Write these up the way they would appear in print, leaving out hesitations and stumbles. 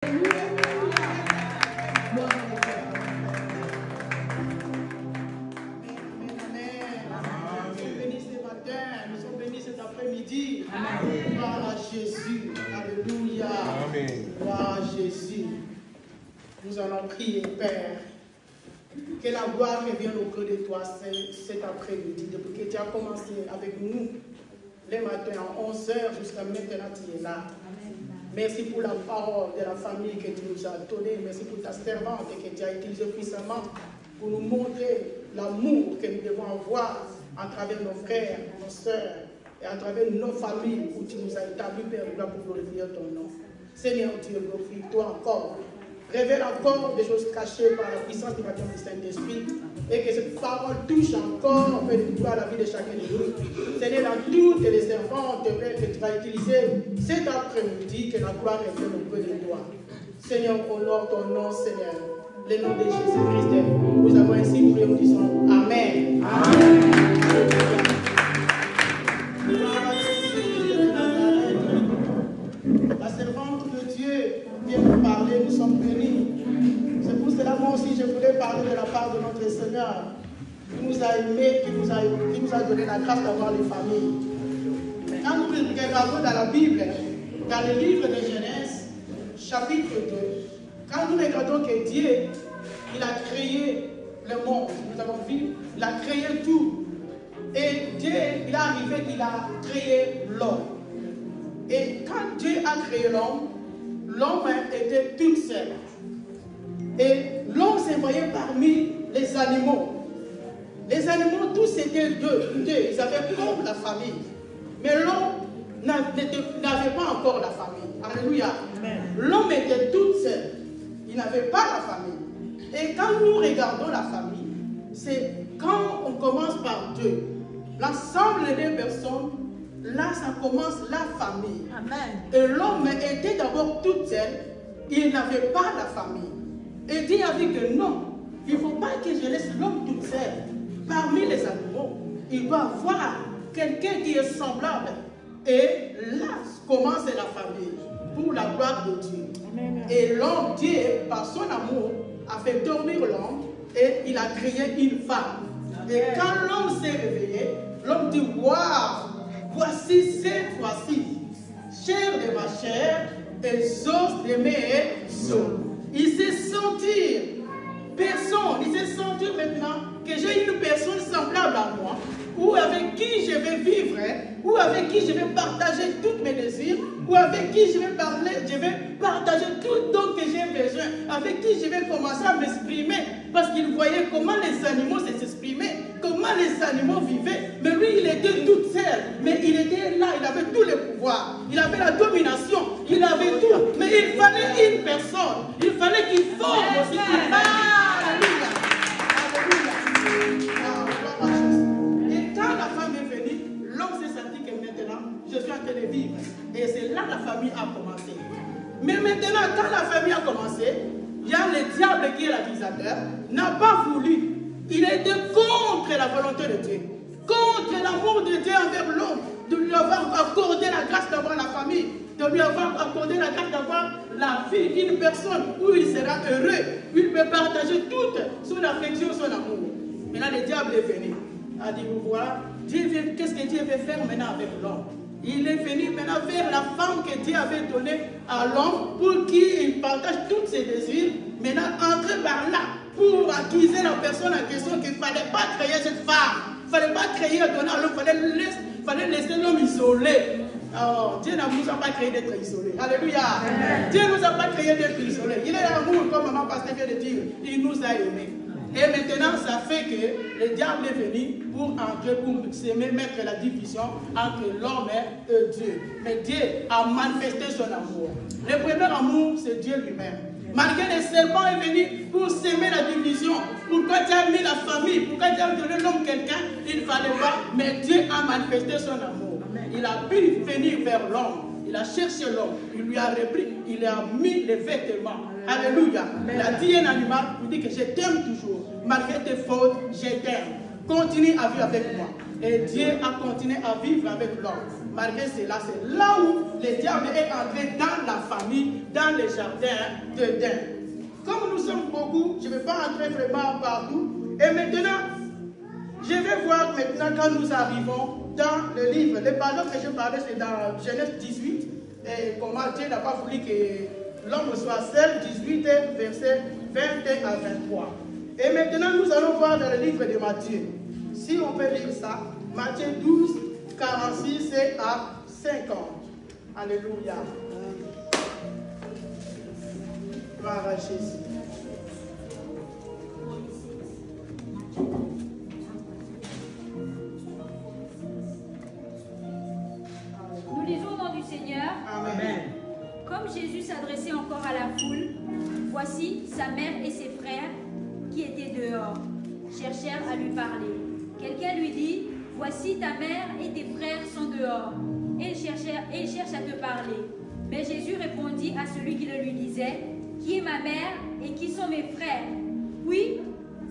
Gloire à Jésus. Alléluia. Amen. Gloire à Jésus. Nous allons prier, Père. Que la gloire revienne auprès de toi cet après-midi. Depuis que tu as commencé avec nous les matins à 11h jusqu'à maintenant, tu es là. Merci pour la parole de la famille que tu nous as donnée. Merci pour ta servante que tu as utilisée puissamment pour nous montrer l'amour que nous devons avoir à travers nos frères, nos sœurs et à travers nos familles où tu nous as établis, Père, pour glorifier ton nom. Seigneur Dieu, glorifie-toi encore. Révèle encore des choses cachées par la puissance du baptême du Saint-Esprit et que cette parole touche encore, Père, à la vie de chacun de nous. Seigneur, dans toutes les servantes, Père, que tu vas utiliser cet après-midi, que la gloire revienne auprès de toi. Seigneur, honore ton nom, Seigneur. Le nom de Jésus-Christ, nous avons ainsi prié, nous disons Amen. Amen. La servante de Dieu vient nous parler, nous sommes bénis. C'est pour cela, moi aussi, je voulais parler de la part de notre Seigneur, qui nous a aimés, qui nous a donné la grâce d'avoir les familles. Quand nous regardons dans la Bible, dans le livre de Genèse, chapitre 2, quand nous regardons que Dieu, il a créé le monde, nous avons vu, il a créé tout. Et Dieu, il est arrivé qu'il a créé l'homme. Et quand Dieu a créé l'homme, l'homme était tout seul. Et l'homme s'est envoyé parmi les animaux. Les animaux, tous étaient deux. Ils avaient comme la famille. Mais l'homme n'avait pas encore la famille. Alléluia. L'homme était tout seul. Il n'avait pas la famille. Et quand nous regardons la famille, c'est quand on commence par Dieu. L'ensemble des personnes, là, ça commence la famille. Amen. Et l'homme était d'abord tout seul. Il n'avait pas la famille. Et Dieu a dit que non, il ne faut pas que je laisse l'homme tout seul. Parmi les animaux, il doit avoir quelqu'un qui est semblable. Et là commence la famille, pour la gloire de Dieu. Amen. Et l'homme, Dieu, par son amour, a fait dormir l'homme et il a créé une femme. Amen. Et quand l'homme s'est réveillé, l'homme dit, waouh, voici cette fois-ci, chair de ma chair et os de mes os. Il s'est senti personne, il s'est senti maintenant que j'ai une personne semblable à moi, ou avec qui je vais vivre, ou avec qui je vais partager tous mes désirs, ou avec qui je vais parler, je vais partager tout don que j'ai besoin, avec qui je vais commencer à m'exprimer, parce qu'il voyait comment les animaux s'exprimaient, comment les animaux vivaient, mais lui il était tout seul, mais il était là, il avait tous les pouvoirs, il avait la domination, il avait tout, mais il fallait une personne, il fallait qu'il forme aussi une femme. Je suis en train de vivre. Et c'est là que la famille a commencé. Mais maintenant, quand la famille a commencé, il y a le diable qui est l'accusateur, n'a pas voulu. Il était contre la volonté de Dieu, contre l'amour de Dieu envers l'homme, de lui avoir accordé la grâce d'avoir la famille, de lui avoir accordé la grâce d'avoir la vie d'une personne où il sera heureux, où il peut partager toute son affection, son amour. Maintenant, le diable est venu. Il a dit, vous voilà, qu'est-ce que Dieu veut faire maintenant avec l'homme? Il est venu maintenant vers la femme que Dieu avait donnée à l'homme pour qu'il partage tous ses désirs. Maintenant, entrer par là pour accuser la personne en question qu'il ne fallait pas créer cette femme. Il ne fallait pas créer, donner à l'homme, il fallait laisser l'homme isolé. Alors, Dieu ne nous a pas créé d'être isolés. Alléluia. Dieu ne nous a pas créé d'être isolés. Il est l'amour, comme maman pasteur vient de dire. Il nous a aimés. Et maintenant, ça fait que le diable est venu pour entrer, pour s'aimer, mettre la division entre l'homme et Dieu. Mais Dieu a manifesté son amour. Le premier amour, c'est Dieu lui-même. Malgré le serpent est venu pour s'aimer la division. Pourquoi tu as mis la famille? Pourquoi tu as donné l'homme quelqu'un? Il ne fallait pas. Mais Dieu a manifesté son amour. Il a pu venir vers l'homme. Il a cherché l'homme, il lui a repris, il lui a mis les vêtements. Alléluia. Il a dit un animal, il dit que je t'aime toujours. Malgré tes fautes, je t'aime. Continue à vivre avec moi. Et Dieu a continué à vivre avec l'homme. Malgré cela, c'est là où le diable est entré dans la famille, dans le jardin d'Éden. Comme nous sommes beaucoup, je ne vais pas entrer vraiment partout. Et maintenant, je vais voir maintenant quand nous arrivons dans le livre. Le pardon que je parlais, c'est dans Genèse 18. Et comment Dieu n'a pas voulu que l'homme soit seul, 18, versets 21 à 23. Et maintenant, nous allons voir dans le livre de Matthieu. Si on peut lire ça, Matthieu 12, 46 à 50. Alléluia. Gloire à Jésus. Nous lisons au nom du Seigneur. Amen. Comme Jésus s'adressait encore à la foule, voici sa mère et ses frères qui étaient dehors, cherchèrent à lui parler. Quelqu'un lui dit, voici ta mère et tes frères sont dehors, et ils cherchent à te parler. Mais Jésus répondit à celui qui le lui disait, qui est ma mère et qui sont mes frères? Puis,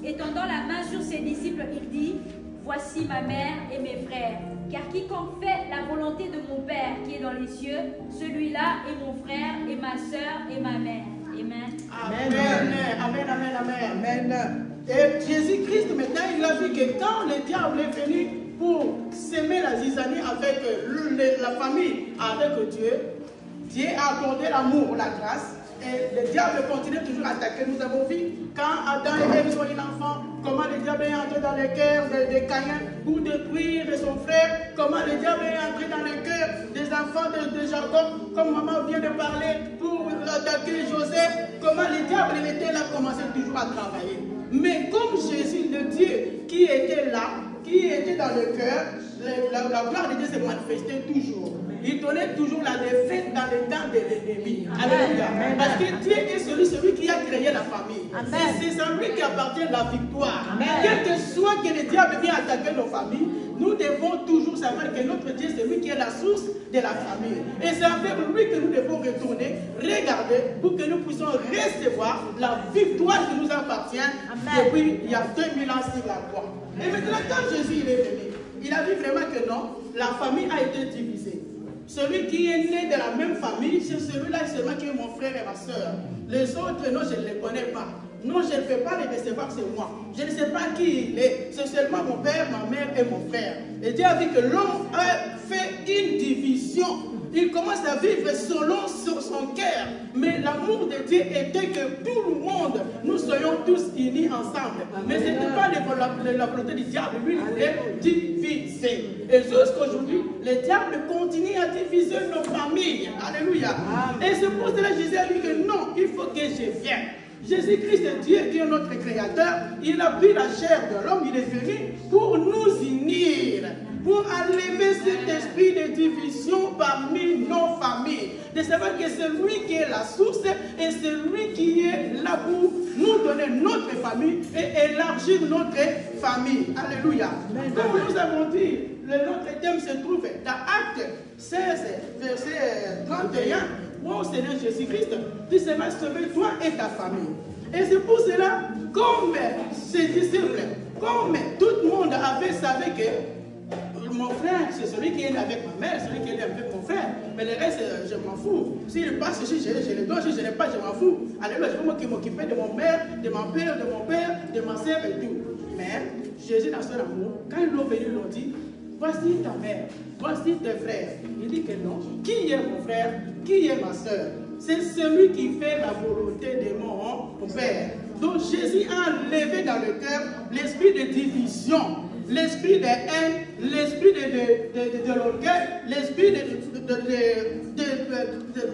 étendant la main sur ses disciples, il dit, voici ma mère et mes frères. Car quiconque fait la volonté de mon Père qui est dans les cieux, celui-là est mon frère et ma sœur et ma mère. Amen. Amen. Amen. Amen. Amen. Amen. Et Jésus-Christ, maintenant, il a vu que quand le diable est venu pour s'aimer la zizanie avec la famille, avec Dieu, Dieu a accordé l'amour, la grâce. Et le diable continue toujours à attaquer. Nous avons vu quand Adam et Ève ont eu l'enfant, comment le diable est entré dans le cœur de Caïn pour détruire son frère, comment le diable est entré dans le cœur des enfants de Jacob, comme maman vient de parler, pour attaquer Joseph, comment le diable était là, commençait toujours à travailler. Mais comme Jésus, le Dieu qui était là, qui était dans le cœur, la gloire de Dieu se manifestait toujours. Il donnait toujours la défaite dans le temps de l'ennemi. Alléluia. Parce que Dieu est celui qui a créé la famille. Et c'est à lui qui appartient la victoire. Quel que soit que le diable vienne attaquer nos familles, nous devons toujours savoir que notre Dieu, c'est lui qui est la source de la famille. Et c'est envers lui que nous devons retourner, regarder, pour que nous puissions recevoir la victoire qui nous appartient depuis il y a 2000 ans sur la croix. Et maintenant, quand Jésus est venu, il a vu vraiment que non, la famille a été divisée. Celui qui est né de la même famille, c'est celui-là seulement qui est mon frère et ma soeur. Les autres, non, je ne les connais pas. Non, je ne peux pas les décevoir, c'est moi. Je ne sais pas qui il est. C'est seulement mon père, ma mère et mon frère. Et Dieu a vu que l'homme a fait une division. Il commence à vivre selon son cœur. Mais l'amour de Dieu était que tout le monde, nous soyons tous unis ensemble. Mais ce n'était pas la volonté du diable. Lui, il voulait diviser. Et jusqu'aujourd'hui, le diable continue à diviser nos familles. Alléluia. Et c'est pour cela que Jésus a dit que non, il faut que je vienne. Jésus-Christ est Dieu qui est notre créateur. Il a pris la chair de l'homme. Il est venu pour nous unir, pour enlever cet esprit de division parmi nos familles. De savoir que c'est lui qui est la source et c'est lui qui est là pour nous donner notre famille et élargir notre famille. Alléluia. Comme nous avons dit, notre thème se trouve dans Actes 16, verset 31. Mon Seigneur Jésus-Christ, tu seras sauvé, toi et ta famille. Et c'est pour cela, comme ses disciples, comme tout le monde avait savé que mon frère, c'est celui qui est avec ma mère, celui qui est avec mon frère. Mais le reste, je m'en fous. S'il passe ici, je le dois, si je n'ai pas, je m'en fous. Alléluia, je vais m'occuper de mon mère, de mon père, de mon père, de ma soeur et tout. Mais Jésus, dans son amour, quand ils l'ont venu, ils l'ont dit, voici ta mère, voici tes frères. Il dit que non. Qui est mon frère? Qui est ma soeur? C'est celui qui fait la volonté de mon Père. Donc Jésus a enlevé dans le cœur l'esprit de division, l'esprit de haine, l'esprit de l'orgueil, l'esprit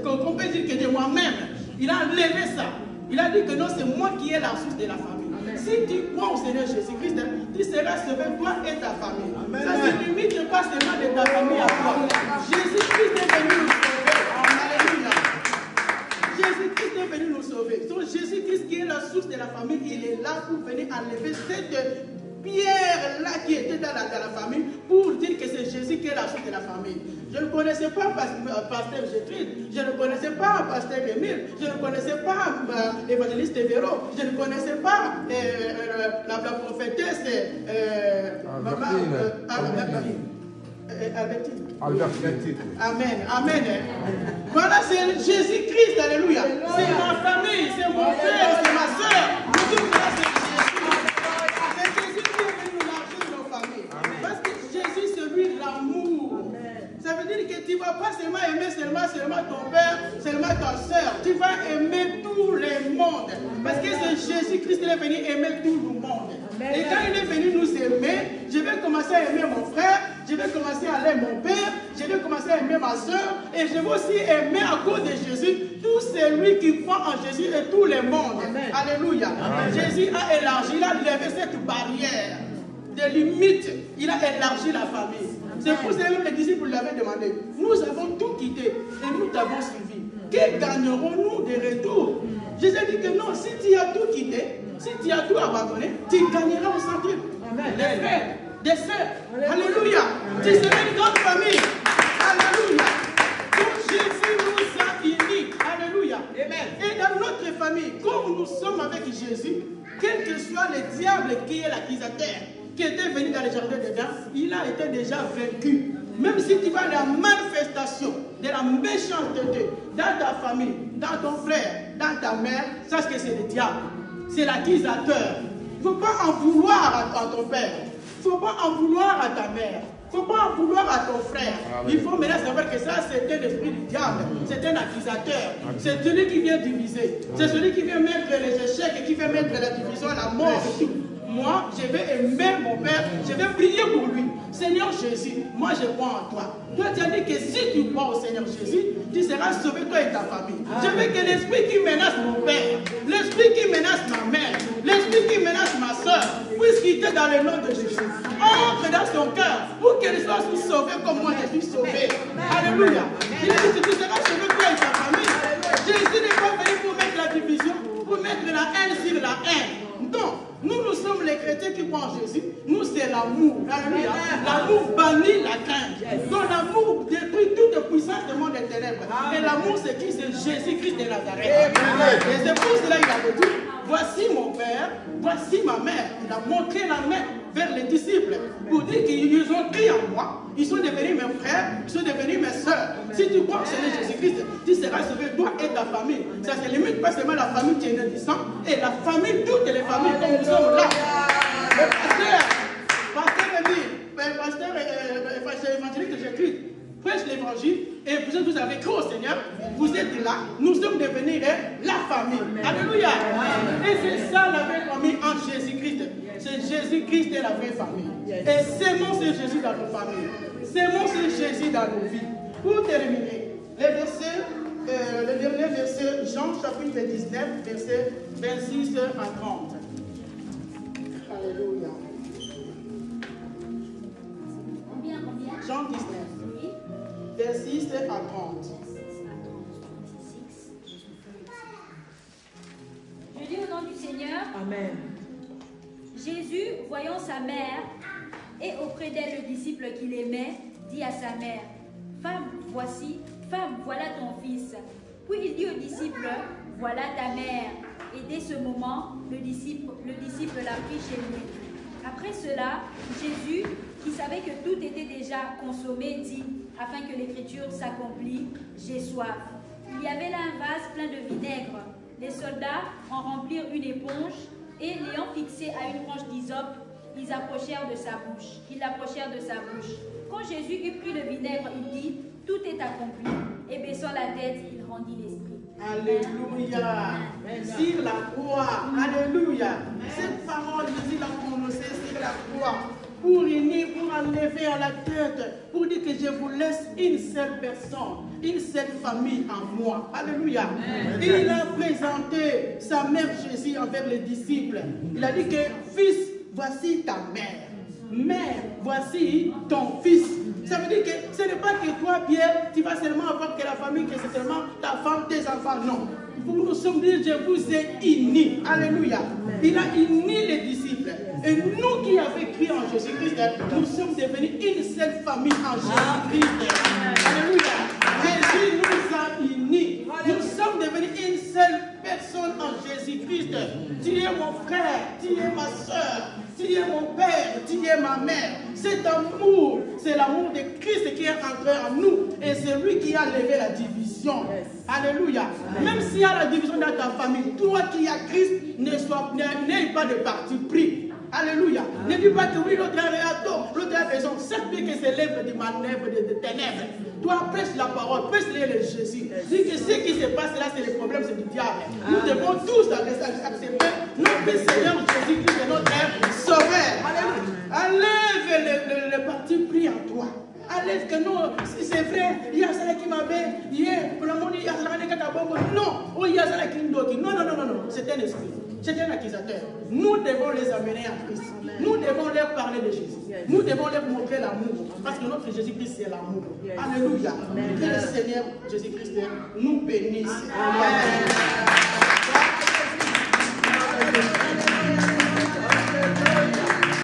qu'on peut dire que de moi-même. Il a enlevé ça. Il a dit que non, c'est moi qui ai la source de la famille. Si tu crois au Seigneur Jésus-Christ, tu seras sauvé, toi et ta famille. Amen. Ça ne se limite pas seulement de ta famille à toi. Jésus-Christ est venu nous sauver. Alléluia. Jésus-Christ est venu nous sauver. Donc Jésus-Christ qui est la source de la famille, il est là pour venir enlever cette Pierre là qui était dans la famille pour dire que c'est Jésus qui est la source de la famille. Je ne connaissais pas Pasteur Gertrude, je ne connaissais pas Pasteur Émile, je ne connaissais pas l'évangéliste Véro, je ne connaissais pas la prophétesse Albertine. Amen. Amen. Voilà, c'est Jésus-Christ. Alléluia. C'est ma famille, c'est mon frère, c'est ma soeur. C'est Jésus qui est venu nous marcher dans nos familles. Parce que Jésus, c'est lui l'amour. Ça veut dire que tu ne vas pas seulement aimer seulement ton père, seulement ta soeur. Tu vas aimer tout le monde. Parce que c'est Jésus-Christ qui est venu aimer tout le monde. Et quand il est venu nous aimer, je vais commencer à aimer mon frère, je vais commencer à aimer mon père, je vais commencer à aimer ma soeur, et je vais aussi aimer à cause de Jésus tout celui qui croit en Jésus et tout le monde. Amen. Alléluia. Amen. Jésus a élargi, il a levé cette barrière de limite, il a élargi la famille. C'est pour cela que les disciples lui avaient demandé, nous avons tout quitté et nous t'avons suivi. Que gagnerons-nous de retour? Jésus a dit que non, si tu as tout quitté, si tu as tout abandonné, tu gagneras au centre. Des frères, des sœurs. Alléluia. Tu seras une grande famille. Alléluia. Donc Jésus nous a unis. Alléluia. Amen. Et dans notre famille, comme nous sommes avec Jésus, quel que soit le diable qui est l'accusateur, qui était venu dans le jardin d'Éden, il a été déjà vaincu. Même si tu vois la manifestation de la méchanceté dans ta famille, dans ton frère, dans ta mère, sache que c'est le diable. C'est l'accusateur. Il ne faut pas en vouloir à ton père. Il ne faut pas en vouloir à ta mère. Il ne faut pas en vouloir à ton frère. Il faut maintenant savoir que ça, c'est un esprit du diable. C'est un accusateur. C'est celui qui vient diviser. C'est celui qui vient mettre les échecs et qui vient mettre la division, la mort. Moi, je vais aimer mon Père, je vais prier pour lui. Seigneur Jésus, moi je crois en toi. Toi, tu as dit que si tu crois au Seigneur Jésus, tu seras sauvé toi et ta famille. Je veux que l'esprit qui menace mon père, l'esprit qui menace ma mère, l'esprit qui menace ma soeur, puisse quitter dans le nom de Jésus. Entre dans son cœur pour qu'elle soit sauvée comme moi je suis sauvé. Alléluia. Il a dit que tu seras sauvé toi et ta famille. Jésus n'est pas venu pour mettre la division, pour mettre la haine sur la haine. Non. Nous sommes les chrétiens qui croient en Jésus. Nous, c'est l'amour. Alléluia. L'amour bannit la crainte. Donc, l'amour détruit toute puissance du monde des ténèbres. Et l'amour, c'est qui? C'est Jésus-Christ de Nazareth. Et c'est pour cela qu'il a dit, voici mon père, voici ma mère. Il a montré la main vers les disciples pour dire qu'ils ont cru en moi. Ils sont devenus mes frères, ils sont devenus mes soeurs. Si tu crois que c'est Jésus-Christ, tu seras sauvé, toi et ta famille. Ça se limite pas seulement la famille qui est née du sang, et la famille, toutes les familles, comme nous sommes là. Le pasteur évangélique de Jésus prêche l'évangile, et vous avez cru au Seigneur, vous êtes là, nous sommes devenus la famille. Alléluia. Et c'est ça la vraie famille en Jésus-Christ. C'est Jésus-Christ et la vraie famille. Et s'aimons ce Jésus dans nos familles. S'aimons ce Jésus dans nos vies. Pour terminer, le dernier verset, Jean chapitre 19, verset 26 à 30. Alléluia. Combien? Jean 19, verset 6 à 30. Je dis au nom du Seigneur. Amen. Jésus, voyant sa mère et auprès d'elle le disciple qu'il aimait, dit à sa mère, femme, voilà ton fils. Puis il dit au disciple, voilà ta mère. Et dès ce moment, le disciple l'a pris chez lui. Après cela, Jésus, qui savait que tout était déjà consommé, dit, afin que l'écriture s'accomplisse, j'ai soif. Il y avait là un vase plein de vinaigre. Les soldats en remplirent une éponge et l'ayant fixé à une branche d'hysope, ils l'approchèrent de sa bouche. Quand Jésus eut pris le vinaigre, il dit, tout est accompli. Et baissant la tête, il rendit l'esprit. Alléluia. Sur la croix. Alléluia. Cette parole, Jésus l'a prononcée sur la croix. Pour unir, pour enlever à la tête, pour dire que je vous laisse une seule personne, une seule famille en moi. Alléluia. Il a présenté sa mère Jésus envers les disciples. Il a dit que fils, voici ta mère. Mère, voici ton fils. Ça veut dire que ce n'est pas que toi, Pierre, tu vas seulement avoir que la famille, que c'est seulement ta femme, tes enfants. Non. Nous sommes dit, je vous ai unis. Alléluia. Il a uni les disciples. Et nous qui avons cru en Jésus-Christ, nous sommes devenus une seule famille en Jésus-Christ. Alléluia. Jésus nous a unis. Nous sommes devenus une seule personne en Jésus-Christ. Tu es mon frère, tu es ma soeur, tu es mon père, tu es ma mère. Cet amour, c'est l'amour de Christ qui est entré en nous. Et c'est lui qui a levé la division. Alléluia. Même s'il y a la division dans ta famille, toi qui as Christ, n'aie pas de parti pris. Alléluia. Ne dis pas que oui, l'autre a tort, l'autre a raison. Certes que c'est l'œuvre de manœuvre de ténèbres. Toi, prêche la parole, prêche-les le Jésus. Dis que ce qui se passe là, c'est le problème, c'est du diable. Nous devons tous accepter notre Seigneur Jésus-Christ est notre sauveur. Enlève le parti pris en toi. Enlève que non, c'est vrai, il y a ça qui m'avait, pour le monde, il y a ça qui m'a non, il y a ça qui m'a dit, non, c'est un esprit, c'est un accusateur. Nous devons les amener à Christ. Nous devons leur parler de Jésus. Nous devons leur montrer l'amour. Parce que notre Jésus-Christ, c'est l'amour. Alléluia. Que le Seigneur Jésus-Christ nous bénisse. Amen.